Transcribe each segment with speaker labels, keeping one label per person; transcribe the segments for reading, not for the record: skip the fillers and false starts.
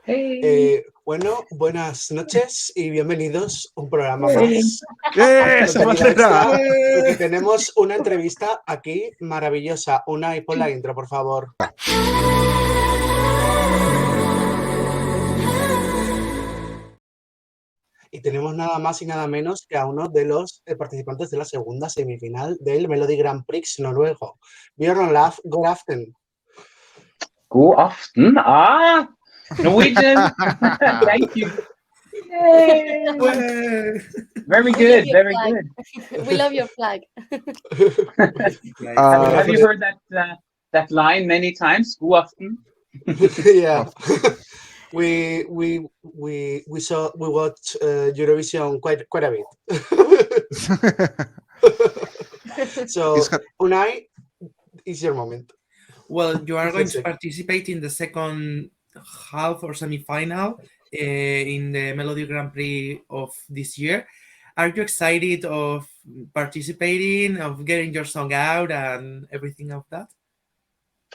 Speaker 1: Hey.
Speaker 2: Bueno, buenas noches y bienvenidos a un programa
Speaker 1: Hey.
Speaker 2: más.
Speaker 3: Contenido extra,
Speaker 2: Porque tenemos una entrevista aquí maravillosa. Unai, pon la intro, por favor. Y tenemos nada más y nada menos que a uno de los participantes de la segunda semifinal del Melody Grand Prix noruego. Bjørn Olav, good afternoon.
Speaker 1: God aften. Norwegian. Thank you. Yay. Very good. Very good.
Speaker 4: We love your flag.
Speaker 1: Have you heard that line many times? God aften.
Speaker 2: Yeah. We watched Eurovision quite a bit. So Unai, it's your moment.
Speaker 3: Well, you are going to participate in the second half or semi-final in the Melody Grand Prix of this year. Are you excited of participating, of getting your song out and everything of that?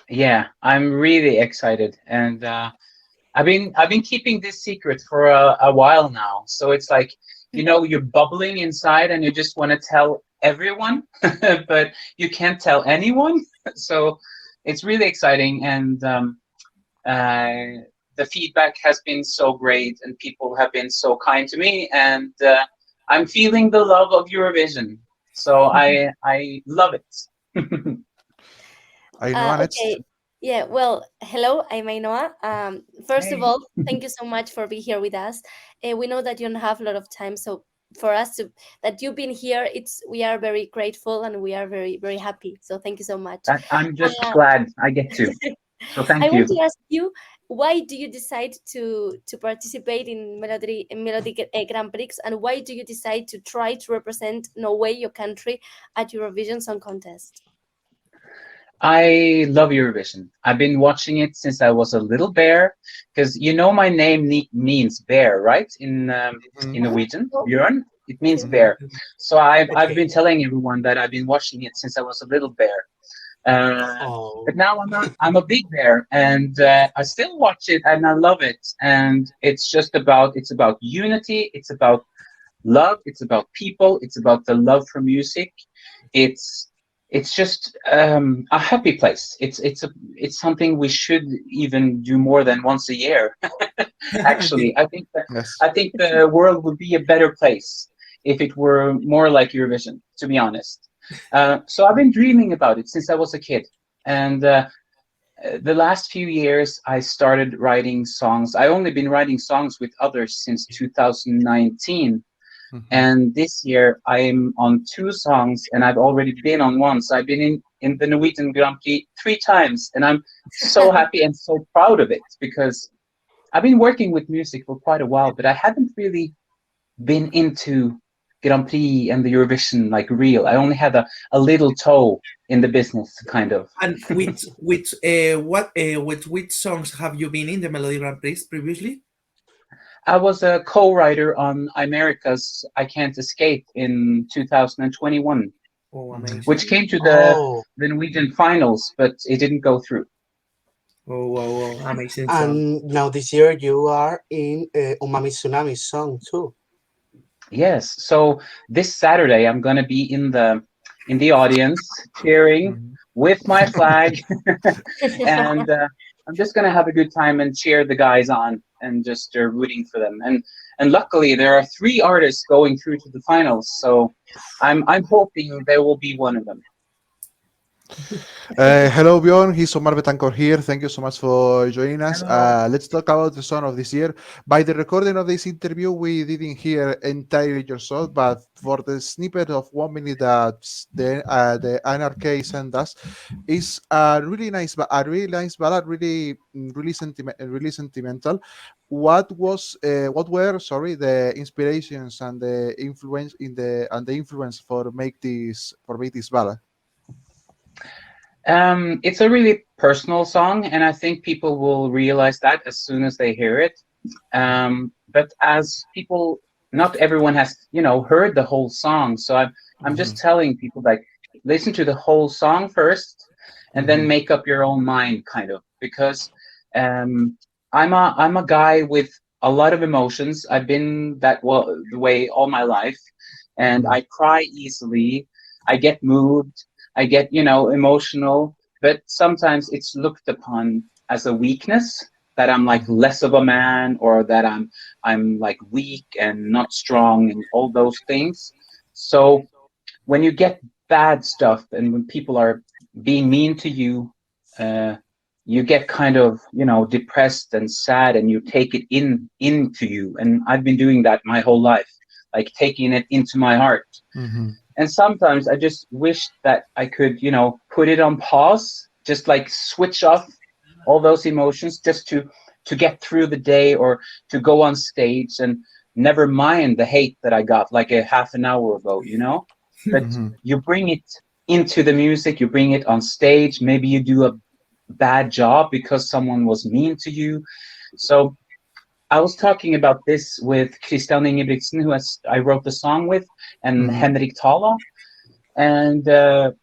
Speaker 1: Yeah, I'm really excited, and I've been keeping this secret for a while now. So it's like, you're bubbling inside, and you just want to tell everyone, but you can't tell anyone. So it's really exciting, and the feedback has been so great, and people have been so kind to me, and I'm feeling the love of Eurovision. So I love it.
Speaker 4: Okay. Yeah, well, hello, I'm Ainhoa. First of all, thank you so much for being here with us. We know that you don't have a lot of time, so for us that you've been here, we are very grateful and we are very, very happy. So thank you so much.
Speaker 1: I'm just glad I get to. So thank you.
Speaker 4: I want to ask you, why do you decide to participate in Melody Grand Prix, and why do you decide to try to represent Norway, your country, at Eurovision Song Contest?
Speaker 1: I love Eurovision. I've been watching it since I was a little bear, because my name means bear, right? In Norwegian, Bjørn, it means bear. So I've been telling everyone that I've been watching it since I was a little bear. But now I'm a big bear, and I still watch it, and I love it. And it's about unity. It's about love. It's about people. It's about the love for music. It's just a happy place. It's something we should even do more than once a year. Actually, I think the world would be a better place if it were more like Eurovision, to be honest. So I've been dreaming about it since I was a kid, and the last few years I started writing songs. I've only been writing songs with others since 2019. And this year I'm on 2 songs, and I've already been on one. So I've been in the Norwegian Grand Prix 3 times, and I'm so happy and so proud of it, because I've been working with music for quite a while, but I haven't really been into Grand Prix and the Eurovision like real. I only had a little toe in the business, kind of.
Speaker 3: And with which songs have you been in the Melody Grand Prix previously?
Speaker 1: I was a co-writer on America's I Can't Escape in 2021, which came to the Norwegian finals, but it didn't go through.
Speaker 3: Amazing.
Speaker 2: And now this year you are in Umami Tsunami song too.
Speaker 1: Yes. So this Saturday I'm going to be in the audience cheering with my flag, and I'm just going to have a good time and cheer the guys on, and just rooting for them. And luckily there are 3 artists going through to the finals, so I'm hoping there will be one of them.
Speaker 5: Hello, Bjørn. He's Omar Betancor here. Thank you so much for joining us. Let's talk about the song of this year. By the recording of this interview, we didn't hear entirely your song, but for the snippet of 1 minute that the NRK sent us, is a really nice ballad, really sentimental. What were the inspirations and the influence for make this ballad?
Speaker 1: It's a really personal song, and I think people will realize that as soon as they hear it. But as people, not everyone has, heard the whole song. So I'm just telling people, like, listen to the whole song first, and then make up your own mind, kind of, because I'm a guy with a lot of emotions. I've been the way all my life, and I cry easily. I get moved. I get, emotional, but sometimes it's looked upon as a weakness, that I'm like less of a man, or that I'm like weak and not strong and all those things. So when you get bad stuff and when people are being mean to you, you get kind of, depressed and sad, and you take it into you. And I've been doing that my whole life, like taking it into my heart. And sometimes I just wish that I could, put it on pause, just like switch off all those emotions, just to get through the day, or to go on stage and never mind the hate that I got like a half an hour ago, But you bring it into the music, you bring it on stage. Maybe you do a bad job because someone was mean to you. So I was talking about this with Christian Ingebrigtsen, who I wrote the song with, and Henrik Thala. And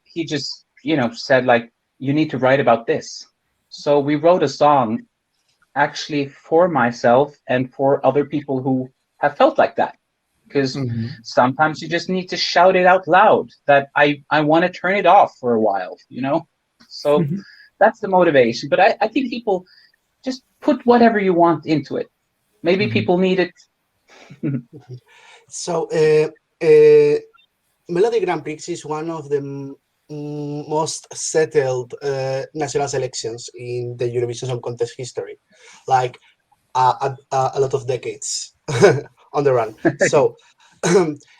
Speaker 1: he just, said, like, you need to write about this. So we wrote a song actually for myself and for other people who have felt like that. Because sometimes you just need to shout it out loud that I want to turn it off for a while, So that's the motivation. But I think people just put whatever you want into it. Maybe people need it.
Speaker 2: So, Melody Grand Prix is one of the most settled national selections in the Eurovision Song Contest history, like a lot of decades on the run. So,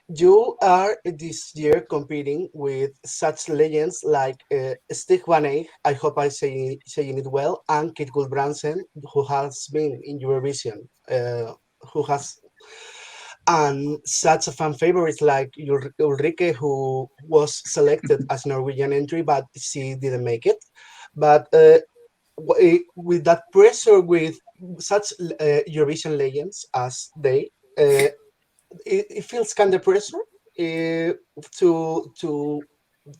Speaker 2: you are this year competing with such legends like Stig Van Eyck, I hope I'm saying it well, and Kit Gulbrandsen, who has been in Eurovision, and such a fan favorites like Ulrike, who was selected as Norwegian entry, but she didn't make it. But with that pressure, with such Eurovision legends as they, it feels kind of pressure to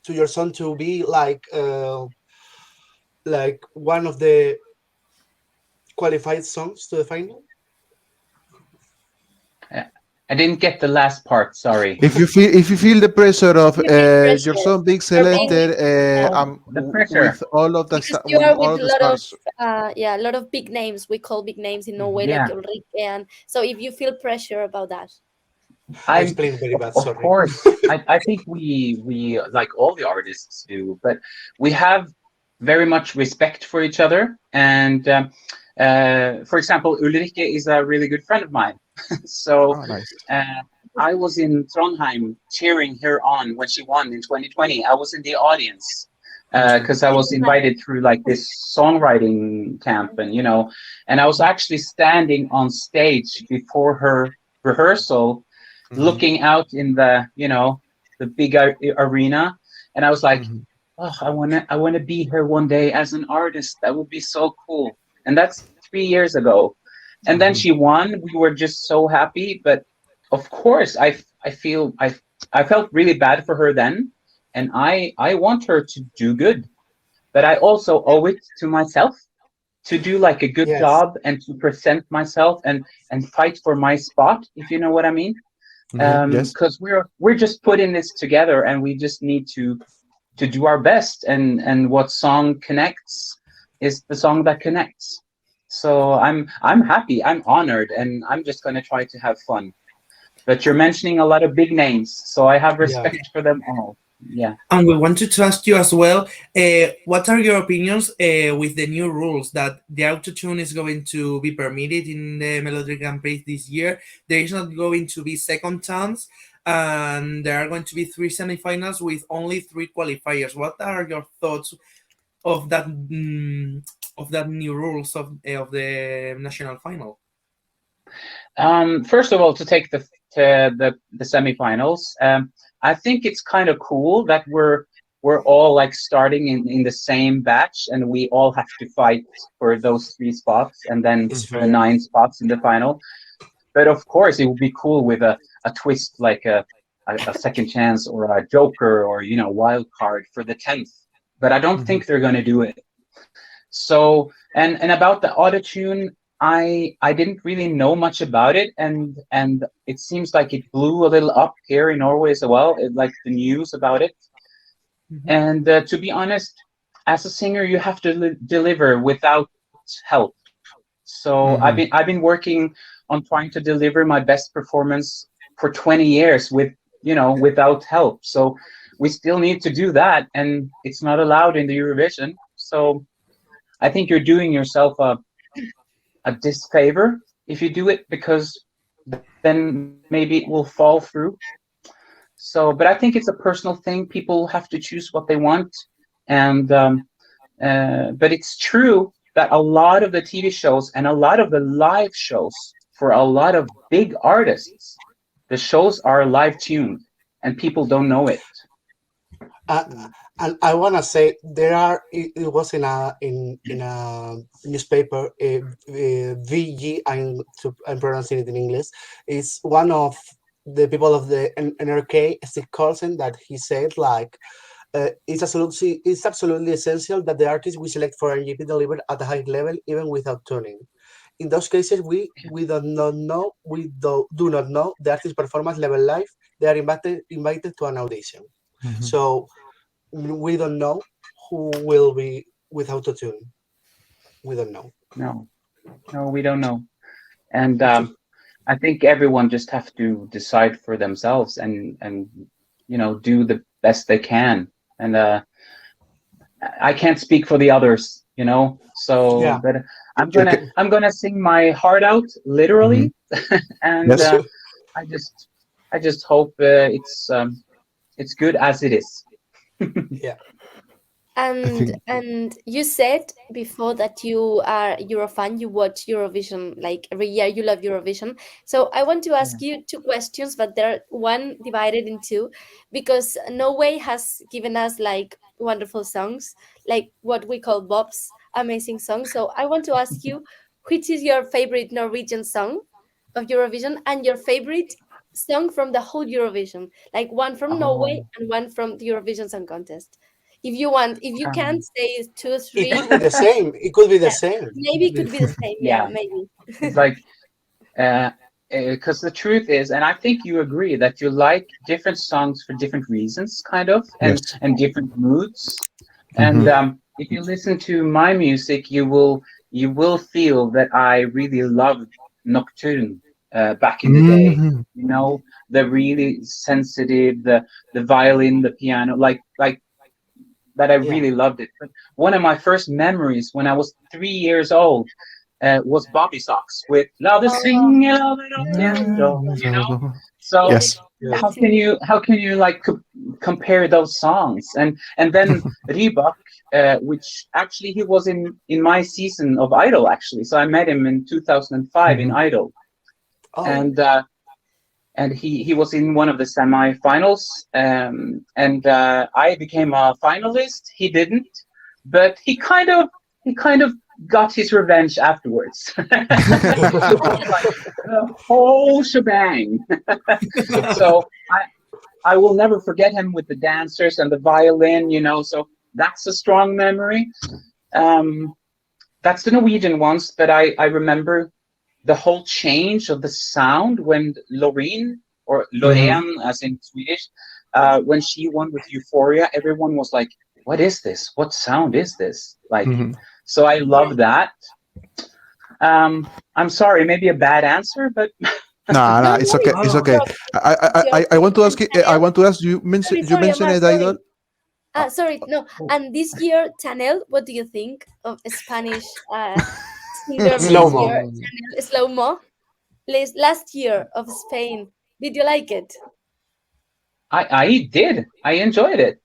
Speaker 2: your son to be like one of the qualified songs to the final.
Speaker 1: I didn't get the last part. Sorry.
Speaker 5: If you feel the pressure of your son being selected,
Speaker 1: the pressure
Speaker 5: with all of the
Speaker 4: because you are with
Speaker 5: all of the
Speaker 4: a lot of big names. We call big names in Norway, like Ulrike, and so if you feel pressure about that.
Speaker 2: I'm explaining very bad.
Speaker 1: Of course, I think we like all the artists do, but we have very much respect for each other. And for example, Ulrike is a really good friend of mine. So
Speaker 5: nice.
Speaker 1: I was in Trondheim cheering her on when she won in 2020. I was in the audience because I was invited through like this songwriting camp, and and I was actually standing on stage before her rehearsal, looking out in the the big arena, and I was like, oh, I wanna be here one day as an artist. That would be so cool. And that's 3 years ago. And then she won. We were just so happy. But of course, I felt really bad for her then, and I want her to do good. But I also owe it to myself to do like a good job and to present myself and fight for my spot, if you know what I mean. Because we're just putting this together, and we just need to do our best. And what song connects is the song that connects. So I'm happy, I'm honored, and I'm just going to try to have fun. But you're mentioning a lot of big names, so I have respect for them all. Yeah.
Speaker 3: And we wanted to ask you as well, what are your opinions with the new rules that the auto-tune is going to be permitted in the Melody Grand Prix this year? There is not going to be second chance, and there are going to be 3 semifinals with only 3 qualifiers. What are your thoughts of that new rules of the national final?
Speaker 1: First of all, to take the semifinals, I think it's kind of cool that we're all like starting in the same batch, and we all have to fight for those 3 spots, and then the 9 spots in the final. But of course, it would be cool with a twist, like a second chance or a joker, or wild card for the 10th. But I don't think they're going to do it. So and about the auto-tune, I didn't really know much about it, and it seems like it blew a little up here in Norway as well, like the news about it. And to be honest, as a singer, you have to deliver without help. So I've been working on trying to deliver my best performance for 20 years without help. So we still need to do that, and it's not allowed in the Eurovision. So I think you're doing yourself a disfavor if you do it, because then maybe it will fall through. So, but I think it's a personal thing. People have to choose what they want, and but it's true that a lot of the TV shows and a lot of the live shows for a lot of big artists, the shows are live tuned, and people don't know it.
Speaker 2: And I want to say it was in a newspaper, VG, I'm pronouncing it in English. It's one of the people of the NRK, Steve Carlson, that he said like it's absolutely essential that the artist we select for MGP deliver at a high level even without tuning. In those cases, we do not know the artist's performance level live. They are invited to an audition. So we don't know who will be without a tune. We don't know.
Speaker 1: No, we don't know. And I think everyone just have to decide for themselves and do the best they can. And I can't speak for the others, So,
Speaker 2: Yeah.
Speaker 1: but I'm gonna sing my heart out, literally, and
Speaker 5: Yes.
Speaker 1: I just hope it's good as it is.
Speaker 2: Yeah.
Speaker 4: And you said before that you are a Eurofan, you watch Eurovision like every year, you love Eurovision. So I want to ask you two questions, but they're one divided in two, because Norway has given us like wonderful songs, like what we call bops, amazing songs. So I want to ask you, which is your favorite Norwegian song of Eurovision and your favorite song from the whole Eurovision, like one from Norway and one from the Eurovision Song Contest. If you want, if you can't say 2, 3,
Speaker 2: It could be the same. It could be the
Speaker 4: Yeah.
Speaker 2: same.
Speaker 4: maybe it could be the same. Yeah,
Speaker 1: Yeah.
Speaker 4: maybe.
Speaker 1: It's like, because the truth is, and I think you agree that you like different songs for different reasons, kind of, and
Speaker 5: Yes.
Speaker 1: and different moods. And if you listen to my music, you will feel that I really loved Nocturne back in the day. The really sensitive, the violin, the piano, like that. I really loved it. But one of my first memories when I was 3 years old was Bobby Socks with "La de Sing el Orquesto," So
Speaker 5: Yes.
Speaker 1: how can you like compare those songs? And then Rybak, which actually he was in my season of Idol actually. So I met him in 2005 in Idol, and he was in one of the semi-finals, and I became a finalist. He didn't, but he kind of got his revenge afterwards. Like the whole shebang. So I will never forget him with the dancers and the violin, so that's a strong memory. That's the Norwegian ones, but I remember the whole change of the sound when Loreen, or Loreen as in Swedish, when she won with Euphoria, everyone was like, what is this? What sound is this? Like, so I love that. I'm sorry, maybe a bad answer, but
Speaker 5: No, it's okay. It's okay. I want to ask you. I want to ask you. You mentioned Idol.
Speaker 4: Sorry, no. And this year, Chanel, what do you think of a Spanish singer?
Speaker 2: Slow-mo.
Speaker 4: Slow-mo. Last year of Spain. Did you like it?
Speaker 1: I did. I enjoyed it.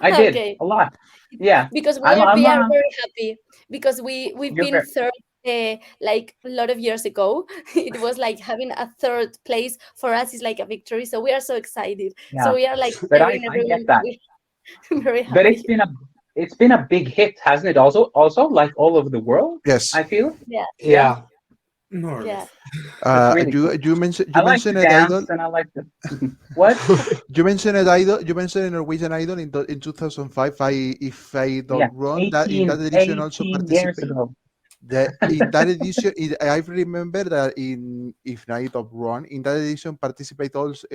Speaker 1: I did a lot. Yeah,
Speaker 4: because we are very happy because we've been third like a lot of years ago. It was like having a third place for us is like a victory, so we are so excited.
Speaker 1: Yeah.
Speaker 4: So we are like
Speaker 1: but I get that.
Speaker 4: Very happy.
Speaker 1: But it's been a big hit, hasn't it? Also like all over the world.
Speaker 5: Yes,
Speaker 1: I feel.
Speaker 2: Yeah.
Speaker 3: No.
Speaker 4: Yeah.
Speaker 1: Really
Speaker 5: you mentioned
Speaker 1: dance,
Speaker 5: Idol.
Speaker 1: and I like the what?
Speaker 5: You mentioned Idol. You mentioned Norwegian Idol in 2005. If I don't wrong, that in that edition also
Speaker 1: 18 years
Speaker 5: participated.
Speaker 1: ago.
Speaker 5: In that edition, I remember that if I'm not wrong, in that edition, participate also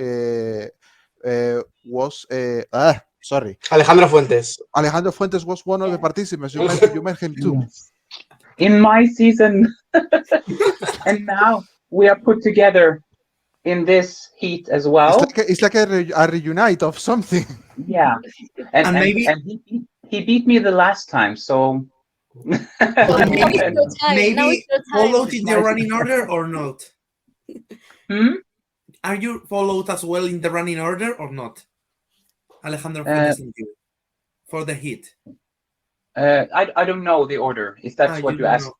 Speaker 5: was sorry,
Speaker 2: Alejandro Fuentes.
Speaker 5: Alejandro Fuentes was one of the
Speaker 4: Yeah.
Speaker 5: participants. You met him too.
Speaker 1: Yes. In my season. And now we are put together in this heat as well.
Speaker 5: It's like a reunite of something.
Speaker 1: Yeah. And
Speaker 3: maybe-
Speaker 1: he beat me the last time, so
Speaker 3: And
Speaker 4: Now
Speaker 3: maybe,
Speaker 4: it's your time. Now
Speaker 3: maybe
Speaker 4: it's your time.
Speaker 3: followed in the running order or not? Are you followed as well in the running order or not? Alejandro Fuentes and you for the hit.
Speaker 1: I don't know the order, if that's what you asked.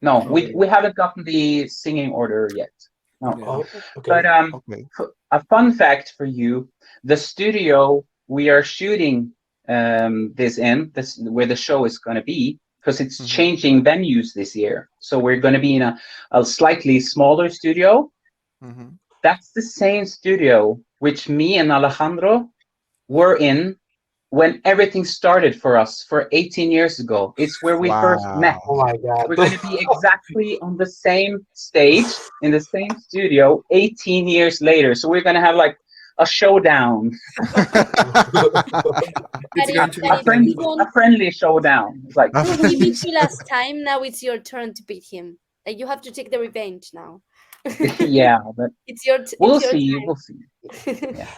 Speaker 1: No, we haven't gotten the singing order yet. No.
Speaker 2: Oh, okay.
Speaker 1: But
Speaker 5: Okay.
Speaker 1: a fun fact for you: the studio we are shooting this where the show is going to be, because it's changing venues this year. So we're going to be in a slightly smaller studio. That's the same studio which me and Alejandro were in when everything started for us for 18 years ago. It's where we first met.
Speaker 2: Oh my God.
Speaker 1: We're going to be exactly on the same stage in the same studio 18 years later. So we're going to have like a showdown.
Speaker 3: It's going to be
Speaker 1: A friendly showdown. It's like
Speaker 4: He beat you last time. Now it's your turn to beat him. Like, you have to take the revenge now.
Speaker 1: yeah, but
Speaker 4: It's your.
Speaker 1: we'll
Speaker 4: it's your
Speaker 1: see.
Speaker 4: time.
Speaker 1: We'll see.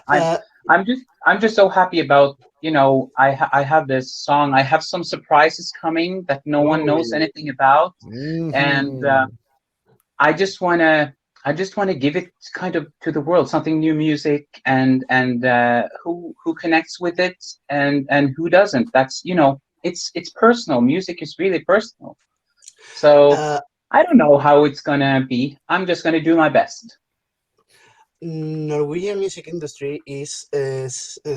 Speaker 1: Yeah. I'm just so happy about, I have this song. I have some surprises coming that no one knows anything about, and I just wanna give it kind of to the world, something new music, and who connects with it and who doesn't. That's it's personal. Music is really personal. So I don't know how it's gonna be. I'm just gonna do my best.
Speaker 2: Norwegian music industry is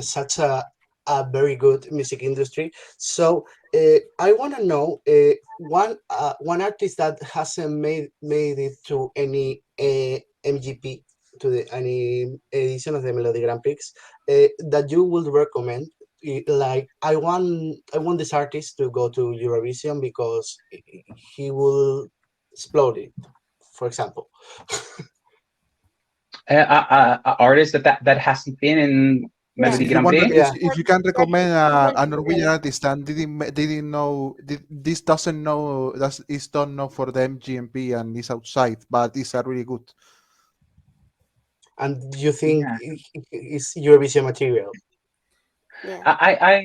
Speaker 2: such a very good music industry. So I want to know one artist that hasn't made it to any MGP, to any edition of the Melody Grand Prix, that you would recommend. Like, I want this artist to go to Eurovision because he will explode it, for example.
Speaker 1: Artist that hasn't been in Melody Grand Prix.
Speaker 5: If you can recommend a Norwegian artist and didn't know, this don't know for the MGMP and is outside, but it's a really good.
Speaker 2: And you think it's Eurovision material?
Speaker 4: Yeah.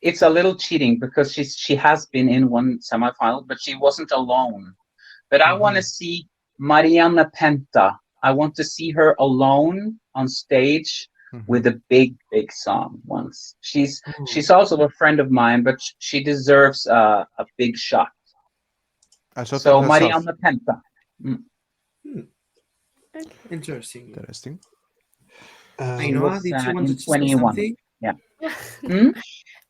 Speaker 1: It's a little cheating because she has been in one semifinal, but she wasn't alone. But I want to see Mariana Penta. I want to see her alone on stage with a big song once. She's also a friend of mine, but she deserves a big shot. So Mariana Penta.
Speaker 3: Interesting.
Speaker 2: Ainhoa,
Speaker 3: did you want to say
Speaker 1: 21.
Speaker 3: something?
Speaker 1: Yeah.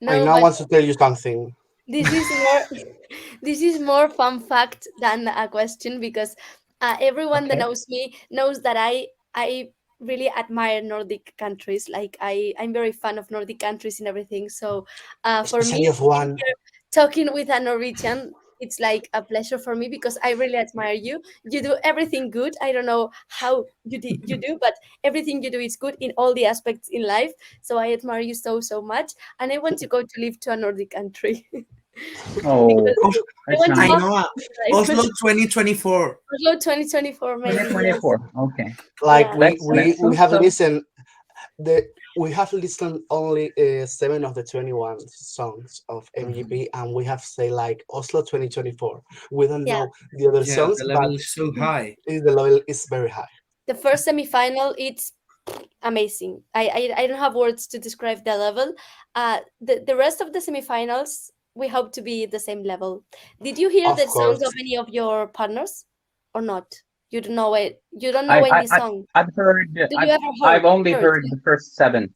Speaker 4: No,
Speaker 2: Ainhoa wants to tell you something.
Speaker 4: This is more fun fact than a question, because everyone that knows me knows that I really admire Nordic countries. Like, I'm very fan of Nordic countries and everything. So for
Speaker 2: Especially
Speaker 4: me,
Speaker 2: of one.
Speaker 4: talking with a Norwegian, it's like a pleasure for me, because I really admire you. You do everything good. I don't know how you do, but everything you do is good in all the aspects in life. So I admire you so much, and I want to go to live to a Nordic country.
Speaker 1: Oh,
Speaker 3: Ainhoa, Oslo 2024.
Speaker 4: Oslo 2024, maybe.
Speaker 1: 2024. Okay.
Speaker 2: Like,
Speaker 4: Yeah.
Speaker 2: we have listened. We have listened only 7 of the 21 songs of MGP, and we have say like Oslo 2024. We don't know the other songs,
Speaker 3: The level
Speaker 2: but
Speaker 3: is so high.
Speaker 2: the level is very high.
Speaker 4: The first semifinal, it's amazing. I don't have words to describe the level. The rest of the semifinals, we hope to be the same level. Did you hear
Speaker 2: Of
Speaker 4: the songs
Speaker 2: course.
Speaker 4: of any of your partners or not? You don't know it. You don't know any song.
Speaker 1: I've heard.
Speaker 4: I've
Speaker 1: only heard the first 7.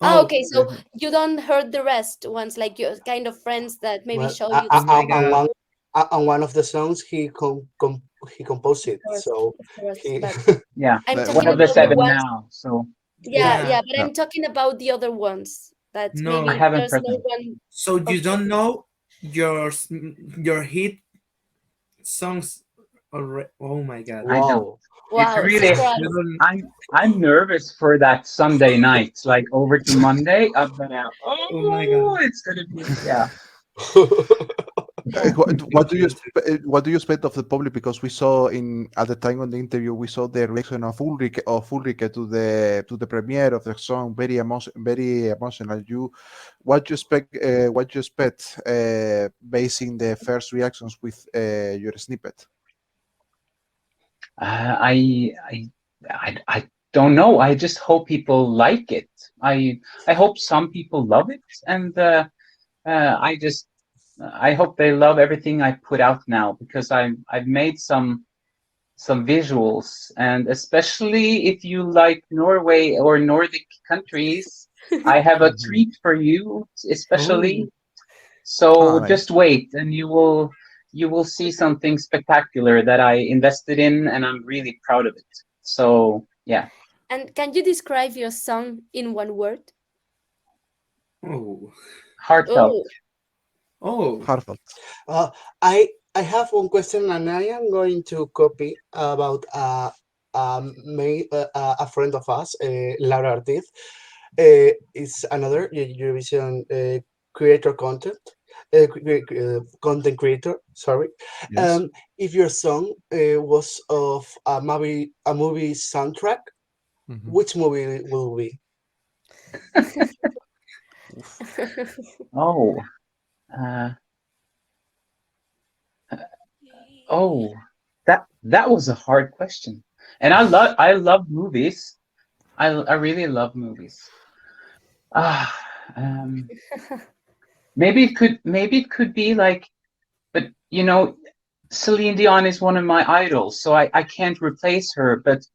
Speaker 4: Oh, okay. So you don't heard the rest ones, like your kind of friends that maybe
Speaker 2: Well,
Speaker 4: show you. The
Speaker 2: and one of the songs he composed it. So
Speaker 1: yeah,
Speaker 4: I'm
Speaker 1: one
Speaker 4: talking
Speaker 1: of the
Speaker 4: about
Speaker 1: 7
Speaker 4: ones.
Speaker 1: now. So
Speaker 4: Yeah, but I'm talking about the other ones that
Speaker 3: No,
Speaker 4: maybe
Speaker 1: I haven't
Speaker 4: there's
Speaker 1: heard
Speaker 4: no
Speaker 1: them.
Speaker 4: one.
Speaker 3: So you don't know your hit songs already. Oh my god!
Speaker 1: I know.
Speaker 2: Wow.
Speaker 1: It's
Speaker 4: Wow,
Speaker 1: really.
Speaker 4: surprise.
Speaker 1: I'm nervous for that Sunday night, like over to Monday. I'm gonna.
Speaker 3: Oh my god!
Speaker 1: It's gonna be. Yeah.
Speaker 4: Yeah.
Speaker 5: What do you expect of the public? Because we saw at the time on the interview, we saw the reaction of Ulrike to the premiere of the song, very emotional. What you expect? What you expect? Basing the first reactions with your snippet.
Speaker 1: I don't know. I just hope people like it. I hope some people love it, and I hope they love everything I put out now, because I've made some visuals, and especially if you like Norway or Nordic countries, I have a treat for you, especially. So
Speaker 5: Nice.
Speaker 1: just wait, and you will see something spectacular that I invested in, and I'm really proud of it. So yeah.
Speaker 4: And can you describe your song in one word?
Speaker 3: Oh,
Speaker 1: Heartfelt.
Speaker 3: oh,
Speaker 5: Heartfelt.
Speaker 2: I have one question, and I am going to copy about a friend of us, Laura Ortiz. Is another Eurovision creator content creator. Sorry.
Speaker 5: Yes.
Speaker 2: If your song was of a movie soundtrack,
Speaker 5: Mhm.
Speaker 2: which movie will be?
Speaker 1: Oh. Uh, oh. That was a hard question. And I love movies. I really love movies. Ah. Maybe it could be like, but Celine Dion is one of my idols, so I can't replace her. But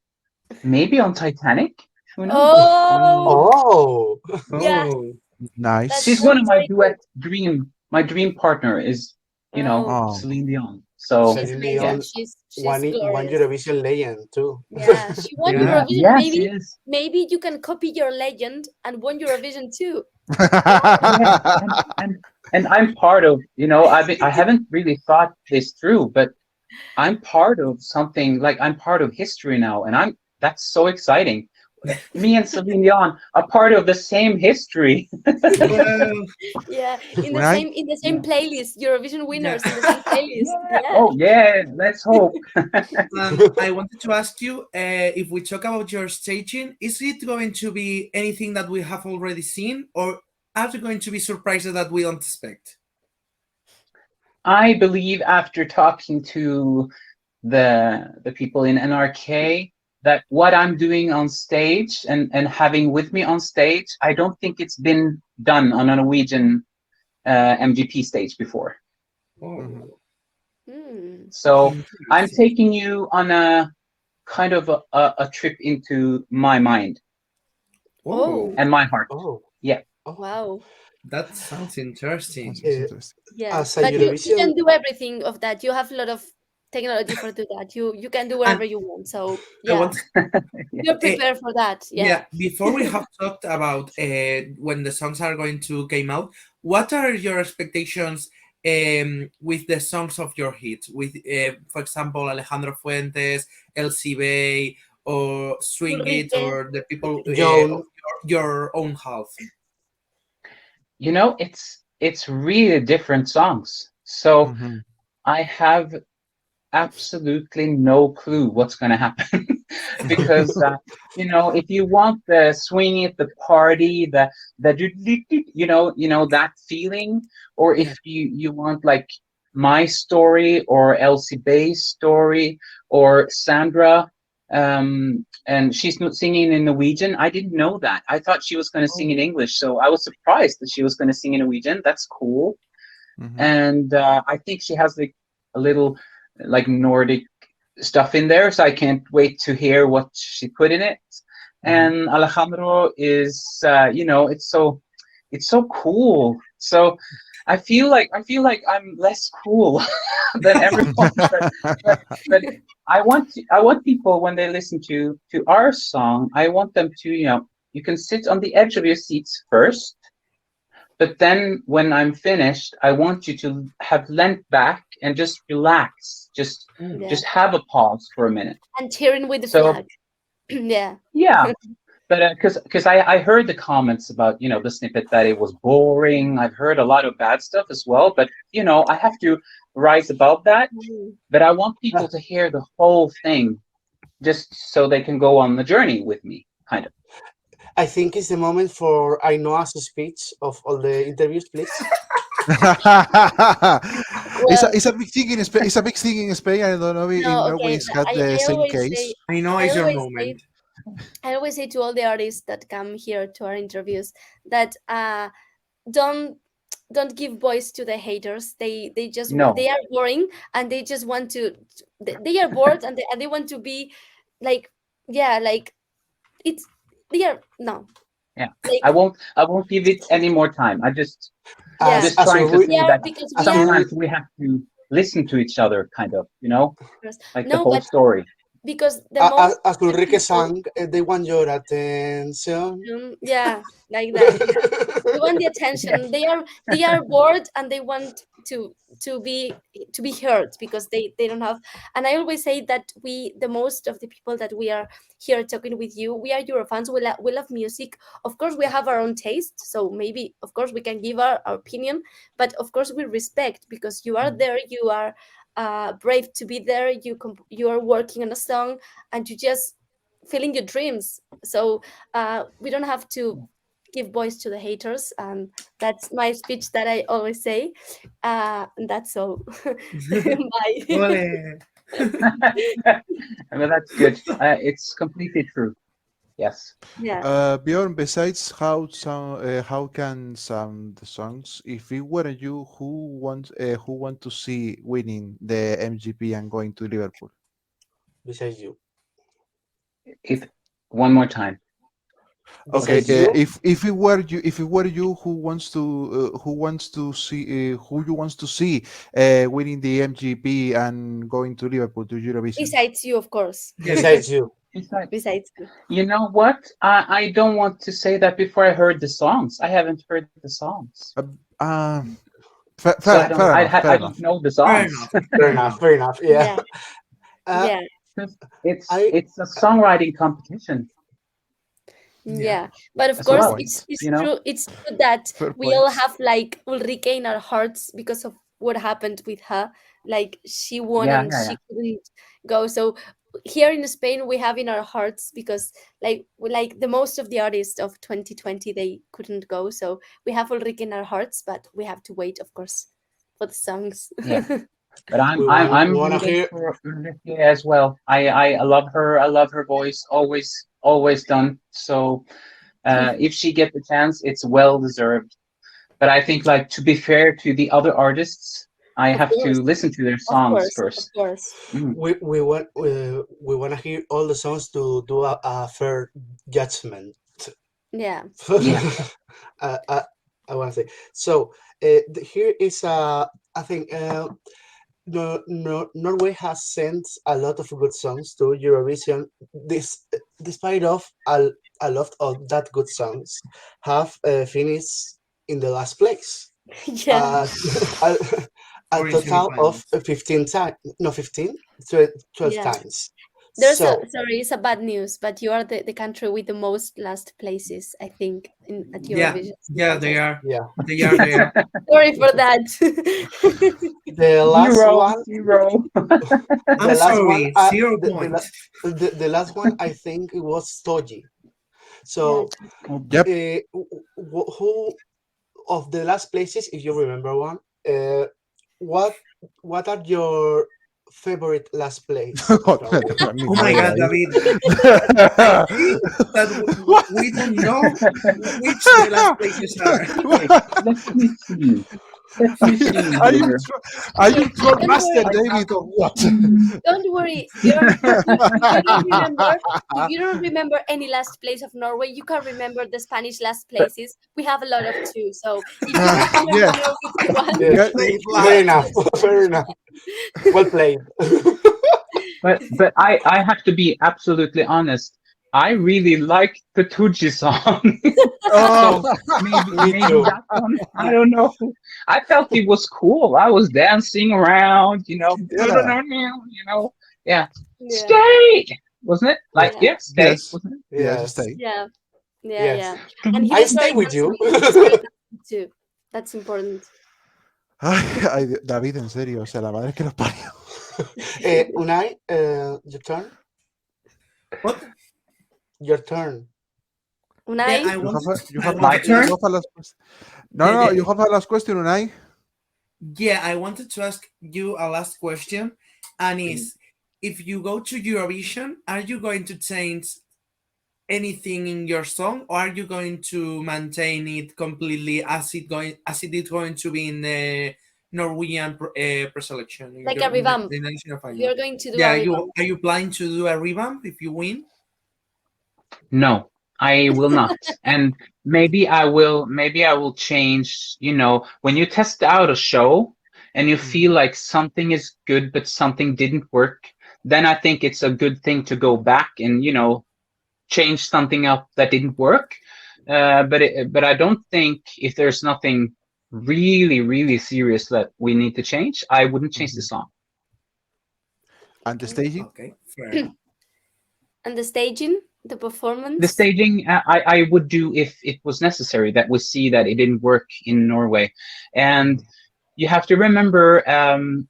Speaker 1: maybe on Titanic, who knows?
Speaker 4: Oh,
Speaker 2: Oh,
Speaker 4: yeah,
Speaker 3: oh,
Speaker 4: that
Speaker 5: Nice.
Speaker 1: She's one
Speaker 4: sounds
Speaker 1: of my
Speaker 4: very good.
Speaker 1: duet dream. My dream partner is,
Speaker 4: Oh,
Speaker 5: Oh,
Speaker 1: Celine Dion. So
Speaker 4: she's
Speaker 2: Celine
Speaker 1: yeah,
Speaker 4: amazing.
Speaker 2: Dion,
Speaker 4: She's
Speaker 2: one
Speaker 4: glorious.
Speaker 2: Eurovision legend too.
Speaker 4: Yeah, she won
Speaker 3: yeah.
Speaker 4: Eurovision.
Speaker 1: yeah, she is.
Speaker 4: Maybe you can copy your legend and won Eurovision too.
Speaker 1: Yeah, and I'm part of. I haven't really thought this through, but I'm part of something, like I'm part of history now, and that's so exciting. Me and Celine Dion are part of the same history.
Speaker 3: Well,
Speaker 4: Yeah,
Speaker 5: Right?
Speaker 4: in the same
Speaker 1: Yeah.
Speaker 4: playlist, Eurovision
Speaker 3: yeah.
Speaker 4: winners in the same playlist.
Speaker 1: Yeah.
Speaker 4: Yeah.
Speaker 1: Oh yeah. Let's hope.
Speaker 3: I wanted to ask you if we talk about your staging, is it going to be anything that we have already seen, or are there going to be surprises that we don't expect?
Speaker 1: I believe after talking to the people in NRK, that what I'm doing on stage and having with me on stage, I don't think it's been done on a Norwegian MGP stage before.
Speaker 5: Mhm.
Speaker 3: Oh,
Speaker 4: Hmm.
Speaker 1: So I'm
Speaker 3: interesting.
Speaker 1: taking you on a kind of a trip into my mind
Speaker 3: Oh,
Speaker 1: and my heart.
Speaker 2: Oh,
Speaker 1: Yeah.
Speaker 2: oh.
Speaker 4: Wow.
Speaker 3: that sounds interesting.
Speaker 5: That's
Speaker 2: Uh,
Speaker 5: interesting.
Speaker 4: Yeah,
Speaker 2: as a
Speaker 4: but you
Speaker 2: Eurovision,
Speaker 4: can do everything of that. You have a lot of technology for do that. You can do
Speaker 3: And
Speaker 4: whatever you want. So
Speaker 3: I
Speaker 4: yeah,
Speaker 3: want,
Speaker 4: you're
Speaker 3: eh,
Speaker 4: prepared for that. Yeah.
Speaker 3: yeah, before we have talked about when the songs are going to came out, what are your expectations with the songs of your hit? With, for example, Alejandro Fuentes, Elsie Bay, or Swing It,
Speaker 4: Ulrike.
Speaker 3: or the people of
Speaker 2: Joan.
Speaker 3: your own half?
Speaker 1: It's really different songs. So
Speaker 5: Mhm.
Speaker 1: I have absolutely no clue what's going to happen because if you want the swing it, the party, that feeling, or
Speaker 3: Yeah.
Speaker 1: if you want like my story or Elsie Bay's story or Sandra, and she's not singing in Norwegian. I didn't know that. I thought she was going to sing in English, so I was surprised that she was going to sing in Norwegian. That's cool.
Speaker 5: Mhm.
Speaker 1: And I think she has like a little like Nordic stuff in there, so I can't wait to hear what she put in it. And Alejandro is, it's so cool. So I feel like I'm less cool than everyone, but I want people, when they listen to our song, I want them to, you can sit on the edge of your seats first, But then when I'm finished, I want you to have leant back and just relax. Just have a pause for a minute.
Speaker 4: And cheering with the
Speaker 1: So-
Speaker 4: flag. Yeah.
Speaker 1: Yeah. But because I heard the comments about, the snippet that it was boring. I've heard a lot of bad stuff as well. But, I have to rise above that. But I want people to hear the whole thing just so they can go on the journey with me, kind of.
Speaker 2: I think it's the moment for Ainhoa's speech of all the interviews, please.
Speaker 5: It's a big thing in Spain. It's a big thing in Spain. I don't know if
Speaker 4: No,
Speaker 5: Norway
Speaker 4: okay.
Speaker 5: has had the same
Speaker 4: always
Speaker 5: case.
Speaker 4: say,
Speaker 3: I know
Speaker 4: I
Speaker 3: it's your
Speaker 4: always
Speaker 3: moment.
Speaker 4: I always say to all the artists that come here to our interviews that don't give voice to the haters. They just
Speaker 1: No.
Speaker 4: they are boring and they just want to. They are bored and they want to be like it's they are no.
Speaker 1: Yeah.
Speaker 4: Like,
Speaker 1: I won't give it any more time. I'm just
Speaker 2: As
Speaker 1: trying to
Speaker 2: we-
Speaker 1: say that
Speaker 4: because
Speaker 1: sometimes we have to listen to each other, kind of, like the
Speaker 4: No,
Speaker 1: whole
Speaker 4: but
Speaker 1: story.
Speaker 4: because the most
Speaker 2: as Ulrike
Speaker 4: people-
Speaker 2: sang, they want your attention.
Speaker 4: yeah, like that. They want the attention. They are bored and they want to be heard because they don't have. And I always say that the most of the people that we are here talking with you, we are your fans. We love music. Of course, we have our own taste, so maybe of course we can give our opinion, but of course we respect because you are there. You are brave to be there. You are working on a song and you just feeling your dreams. So we don't have to give voice to the haters, and that's my speech that I always say. And that's all. Bye.
Speaker 3: Ole.
Speaker 1: Well, that's good. It's completely true. Yes.
Speaker 4: Yeah.
Speaker 5: Bjorn, besides how can sound the songs, if it were you, who want to see winning the MGP and going to Liverpool?
Speaker 2: Besides you.
Speaker 1: If one more time.
Speaker 5: Okay,
Speaker 2: Besides you?
Speaker 5: if it were you, who wants to see who you wants to see winning the MGP and going to Liverpool to Eurovision?
Speaker 4: Besides you, of course.
Speaker 2: Besides you.
Speaker 4: Besides you.
Speaker 1: You know what? I don't want to say that before I heard the songs. I haven't heard the songs.
Speaker 5: Fair
Speaker 1: So I don't,
Speaker 5: enough,
Speaker 1: I
Speaker 5: fair enough.
Speaker 1: don't know the
Speaker 3: Fair
Speaker 1: songs.
Speaker 3: enough.
Speaker 2: Fair enough. Yeah.
Speaker 4: Yeah.
Speaker 1: It's a songwriting competition.
Speaker 4: Yeah, but of
Speaker 1: As
Speaker 4: course
Speaker 1: well,
Speaker 4: it's
Speaker 1: you know?
Speaker 4: true. It's true that
Speaker 5: Fair
Speaker 4: we all
Speaker 5: points.
Speaker 4: have like Ulrike in our hearts because of what happened with her. Like she won
Speaker 1: Yeah,
Speaker 4: and
Speaker 1: yeah,
Speaker 4: she couldn't go. So here in Spain we have in our hearts because like the most of the artists of 2020 they couldn't go. So we have Ulrike in our hearts, but we have to wait, of course, for the songs.
Speaker 1: Yeah. But
Speaker 2: We
Speaker 1: I'm
Speaker 2: wanna
Speaker 1: rooting
Speaker 2: hear-
Speaker 1: for Ulrike as well. I love her. I love her voice. Always done. So if she gets the chance, it's well deserved. But I think, like, to be fair to the other artists, I
Speaker 4: Of
Speaker 1: have
Speaker 4: course.
Speaker 1: to listen to their
Speaker 4: Of
Speaker 1: songs
Speaker 4: course,
Speaker 1: first.
Speaker 4: of course.
Speaker 1: Mm.
Speaker 2: We want to hear all the songs to do a fair judgment.
Speaker 4: Yeah.
Speaker 1: Yeah.
Speaker 2: I want to say so. Here is I think Norway has sent a lot of good songs to Eurovision. Despite of a lot of that good songs have finished in the last place.
Speaker 4: Yeah.
Speaker 2: A
Speaker 3: Or in
Speaker 2: total of
Speaker 3: semifinals.
Speaker 2: 15 times, no 15, 12
Speaker 4: Yeah.
Speaker 2: times.
Speaker 4: There's
Speaker 2: So
Speaker 4: it's a bad news, but you are the country with the most last places, I think, at
Speaker 3: Yeah,
Speaker 4: Eurovision.
Speaker 3: yeah, they are.
Speaker 2: yeah,
Speaker 3: They are. They are.
Speaker 4: Sorry for that.
Speaker 2: the last one,
Speaker 1: Zero.
Speaker 2: the
Speaker 3: I'm
Speaker 2: last
Speaker 3: sorry.
Speaker 2: one,
Speaker 3: 0
Speaker 2: the,
Speaker 3: points.
Speaker 2: the last one, I think it was Toji. So,
Speaker 5: Yep.
Speaker 2: who of the last places, if you remember one, what are your favorite last place?
Speaker 5: Oh
Speaker 3: Oh my God, David! I think that we don't know which the last places are.
Speaker 1: Let me see. Let me see
Speaker 5: Are you
Speaker 1: here.
Speaker 5: are you troll
Speaker 4: Don't
Speaker 5: master,
Speaker 4: worry.
Speaker 5: David, or what?
Speaker 4: Don't worry, Björn. If you don't remember any last place of Norway, you can remember the Spanish last places. We have a lot of two. So if you don't remember
Speaker 5: Yeah.
Speaker 4: Norwegian one,
Speaker 2: Yeah,
Speaker 5: Yeah.
Speaker 2: fair enough. Fair enough. Well played.
Speaker 1: But I have to be absolutely honest. I really like the Tucci song.
Speaker 5: Oh.
Speaker 1: So
Speaker 2: Me
Speaker 1: maybe
Speaker 2: too.
Speaker 1: that one. I don't know. I felt it was cool. I was dancing around,
Speaker 5: Yeah.
Speaker 1: Yeah.
Speaker 4: Yeah.
Speaker 1: Stay, wasn't it? Like
Speaker 4: Yeah.
Speaker 1: stay,
Speaker 5: Yes.
Speaker 1: wasn't it?
Speaker 5: Yes.
Speaker 2: Yes.
Speaker 5: Stay.
Speaker 4: Yeah. Yeah.
Speaker 2: Yes.
Speaker 4: Yeah. And he
Speaker 2: I
Speaker 4: was
Speaker 2: stay
Speaker 4: very
Speaker 2: with you.
Speaker 4: handsome. He was very handsome too. That's important.
Speaker 5: Ay, David, en serio, o sea, la madre que los parió.
Speaker 2: Unai, your turn.
Speaker 3: What?
Speaker 2: Your turn.
Speaker 4: Unai,
Speaker 3: Yeah, I
Speaker 5: You
Speaker 3: wanted
Speaker 5: have a, you
Speaker 3: I
Speaker 5: have,
Speaker 1: My
Speaker 3: wanted to
Speaker 1: turn?
Speaker 3: ask,
Speaker 5: you have a last question. No, you have a last question, Unai.
Speaker 3: yeah, I wanted to ask you a last question, and is if you go to Eurovision, are you going to change anything in your song, or are you going to maintain it completely as it is going to be in the Norwegian preselection in
Speaker 4: like
Speaker 3: your,
Speaker 4: a revamp.
Speaker 3: in the national final?
Speaker 4: You're going to do
Speaker 3: Yeah,
Speaker 4: a revamp.
Speaker 3: are you planning to do a revamp if you win?
Speaker 1: No, I will not. And maybe I will change, when you test out a show and you feel like something is good but something didn't work, then I think it's a good thing to go back and, change something up that didn't work. But I don't think if there's nothing really, really serious that we need to change, I wouldn't change the song.
Speaker 5: And the staging?
Speaker 3: Okay, fair enough.
Speaker 4: And the staging, the performance.
Speaker 1: The staging, I would do if it was necessary, that we see that it didn't work in Norway. And you have to remember,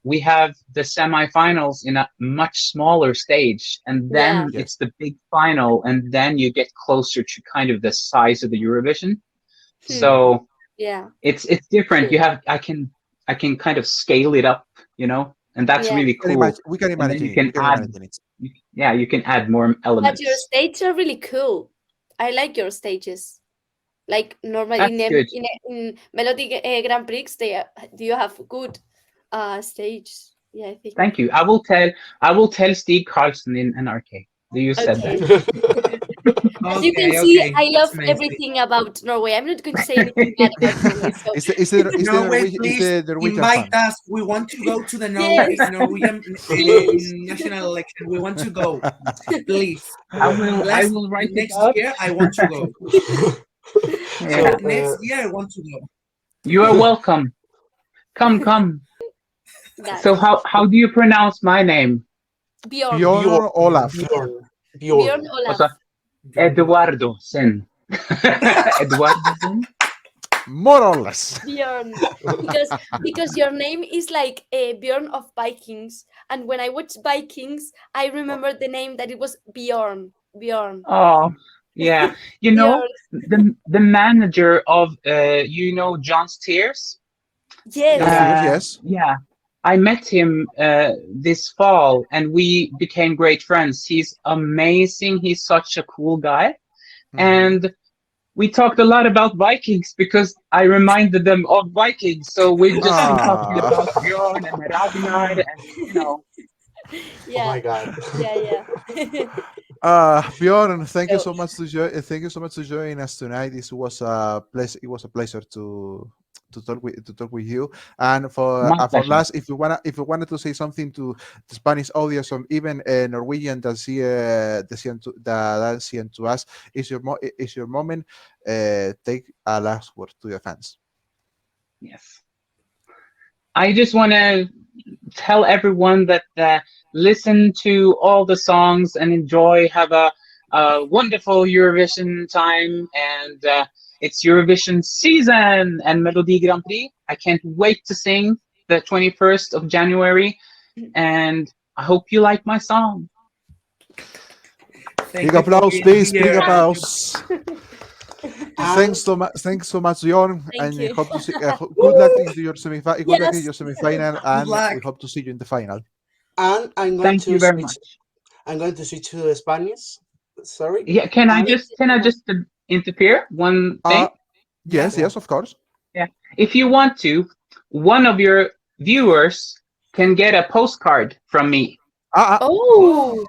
Speaker 1: we have the semifinals in a much smaller stage, and then
Speaker 5: Yeah.
Speaker 1: it's the big final, and then you get closer to kind of the size of the Eurovision. So
Speaker 4: Yeah.
Speaker 1: it's different.
Speaker 2: Yeah.
Speaker 1: I can kind of scale it up, and that's
Speaker 4: Yeah.
Speaker 1: really cool.
Speaker 5: We can
Speaker 1: And then
Speaker 5: imagine
Speaker 1: you can add, you can add more
Speaker 4: But
Speaker 1: elements.
Speaker 4: your stages are really cool. I like your stages. Like normally
Speaker 1: That's good.
Speaker 4: in Melody Grand Prix, you have good stage. Yeah, I think.
Speaker 1: Thank you. I will tell Steve Carlson in NRK. You said
Speaker 4: Okay.
Speaker 1: that.
Speaker 4: As you can see,
Speaker 3: Okay,
Speaker 4: I
Speaker 3: that's
Speaker 4: love
Speaker 3: amazing.
Speaker 4: everything about Norway. I'm not going to say anything bad about Norway. So
Speaker 5: Is the
Speaker 3: Norway,
Speaker 5: Norwegian,
Speaker 3: please
Speaker 5: is the Norwegian
Speaker 3: invite
Speaker 5: fan?
Speaker 3: us. We want to go to the
Speaker 4: Yes.
Speaker 3: Norwegian
Speaker 4: Please.
Speaker 3: national election. We want to go, please.
Speaker 1: I will write it
Speaker 3: Next
Speaker 1: up.
Speaker 3: year. I want to go.
Speaker 1: Yeah.
Speaker 3: Next year, I want to go.
Speaker 1: You are welcome. Come.
Speaker 4: That.
Speaker 1: So how do you pronounce my name?
Speaker 4: Bjorn.
Speaker 5: Bjørn Olav.
Speaker 4: Bjorn Olav.
Speaker 1: Also, Eduardo Sen. Eduardo Sen.
Speaker 5: More or less.
Speaker 4: Bjorn. Because your name is like a Bjorn of Vikings, and when I watched Vikings, I remember the name that it was Bjorn. Bjorn.
Speaker 1: Oh, yeah.
Speaker 4: Bjorn.
Speaker 1: The manager of John's Tears.
Speaker 4: Yes.
Speaker 5: Yes.
Speaker 1: Yeah. I met him this fall, and we became great friends. He's amazing. He's such a cool guy. And we talked a lot about Vikings because I reminded them of Vikings. So we've just been talking about Bjorn and Ragnar and,
Speaker 4: Yeah.
Speaker 2: Oh my God.
Speaker 4: Yeah.
Speaker 5: Bjorn, thank you so much to join us tonight. This was a pleasure. It was a pleasure to talk with you. And for last, if you wanted to say something to the Spanish audience or even Norwegian that listen to us, is your moment. Take a last word to your fans.
Speaker 1: Yes. I just want to tell everyone that listen to all the songs and enjoy. Have a wonderful Eurovision time, and it's Eurovision season and Melody Grand Prix. I can't wait to sing the 21st of January, and I hope you like my song.
Speaker 5: Big applause, please. Big applause. Thanks so much, Bjorn.
Speaker 4: Thank you.
Speaker 5: Hope to see. Good luck in your semifinal. Good luck in your semifinal, and
Speaker 3: luck.
Speaker 5: we hope to see you in the final.
Speaker 2: And I'm going
Speaker 1: Thank
Speaker 2: to
Speaker 1: you very
Speaker 2: switch.
Speaker 1: much.
Speaker 2: I'm going to switch to Spanish. Sorry.
Speaker 1: Yeah, can I just interfere? One thing.
Speaker 5: Yes, of course.
Speaker 1: Yeah. If you want to, one of your viewers can get a postcard from me.
Speaker 4: Oh.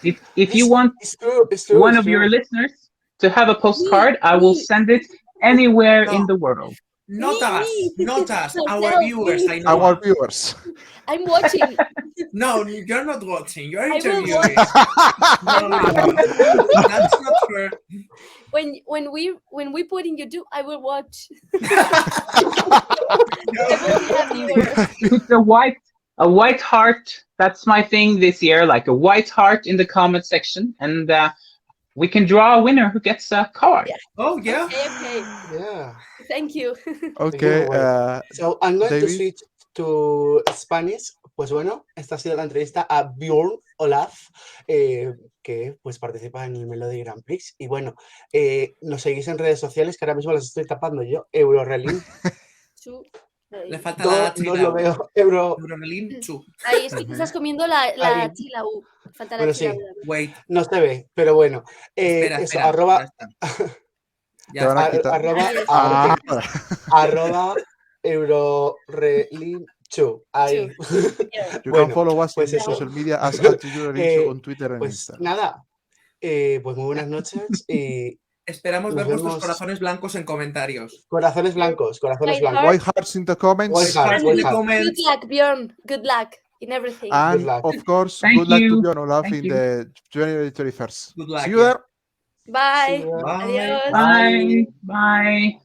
Speaker 1: If you want
Speaker 2: it's true,
Speaker 1: one of your listeners to have a postcard, I will send it anywhere in the world.
Speaker 3: Not us, our
Speaker 4: Myself,
Speaker 3: viewers.
Speaker 4: me.
Speaker 3: I know.
Speaker 5: Our viewers.
Speaker 4: I'm watching.
Speaker 3: No, you're not watching. You're
Speaker 4: I will
Speaker 3: interviewing.
Speaker 4: watch.
Speaker 3: No, that's not fair.
Speaker 4: When when we put in YouTube, I will watch.
Speaker 1: Put a white heart. That's my thing this year, like a white heart in the comment section, and we can draw a winner who gets a card.
Speaker 4: Yeah.
Speaker 3: Oh, yeah.
Speaker 4: Okay.
Speaker 2: Yeah.
Speaker 4: Thank you.
Speaker 5: Okay,
Speaker 2: So I'm going to
Speaker 5: David?
Speaker 2: switch to Spanish. Pues bueno, esta ha sido la entrevista a Bjørn Olav, que pues participa en el Melody Grand Prix. Y bueno, nos seguís en redes sociales, que ahora mismo las estoy tapando yo. Eurorelinchu.
Speaker 3: Le falta la H y
Speaker 2: No
Speaker 3: la
Speaker 2: lo
Speaker 3: U.
Speaker 2: veo.
Speaker 3: Eurorelinchu.
Speaker 4: Ahí es que estás comiendo la
Speaker 2: Ahí.
Speaker 4: H y la U. Falta la
Speaker 2: Bueno,
Speaker 4: H y la
Speaker 2: sí.
Speaker 4: U.
Speaker 3: Wait.
Speaker 2: No se ve, pero bueno.
Speaker 3: Espera,
Speaker 2: eso,
Speaker 3: espera.
Speaker 2: arroba,
Speaker 3: Ya
Speaker 5: Te van a
Speaker 3: está.
Speaker 5: quitar.
Speaker 2: arroba, arroba Eurorelinchu. Ahí.
Speaker 5: You
Speaker 2: Bueno,
Speaker 5: can follow us
Speaker 2: pues
Speaker 5: in
Speaker 2: eso.
Speaker 5: social media as @Eurorelinchu on Twitter and
Speaker 2: Pues
Speaker 5: Insta.
Speaker 2: nada, pues muy buenas noches y
Speaker 3: Esperamos
Speaker 2: nos
Speaker 3: ver vuestros
Speaker 2: vemos.
Speaker 3: corazones blancos en comentarios.
Speaker 2: Corazones blancos, corazones
Speaker 4: White
Speaker 2: blancos.
Speaker 5: White hearts in the comments.
Speaker 2: White hearts,
Speaker 3: In
Speaker 2: white
Speaker 3: the
Speaker 2: hearts.
Speaker 4: Good
Speaker 3: comments.
Speaker 4: luck, Bjorn. Good luck in everything.
Speaker 5: And
Speaker 2: Good luck.
Speaker 5: of course,
Speaker 1: Thank
Speaker 5: good luck
Speaker 1: you.
Speaker 5: to Bjørn Olav
Speaker 1: Thank
Speaker 5: in
Speaker 1: you.
Speaker 5: the January 31st.
Speaker 3: Good luck,
Speaker 5: See you
Speaker 3: yeah.
Speaker 5: there.
Speaker 4: Bye.
Speaker 2: See ya.
Speaker 3: Bye.
Speaker 4: Adiós.
Speaker 1: Bye. Bye.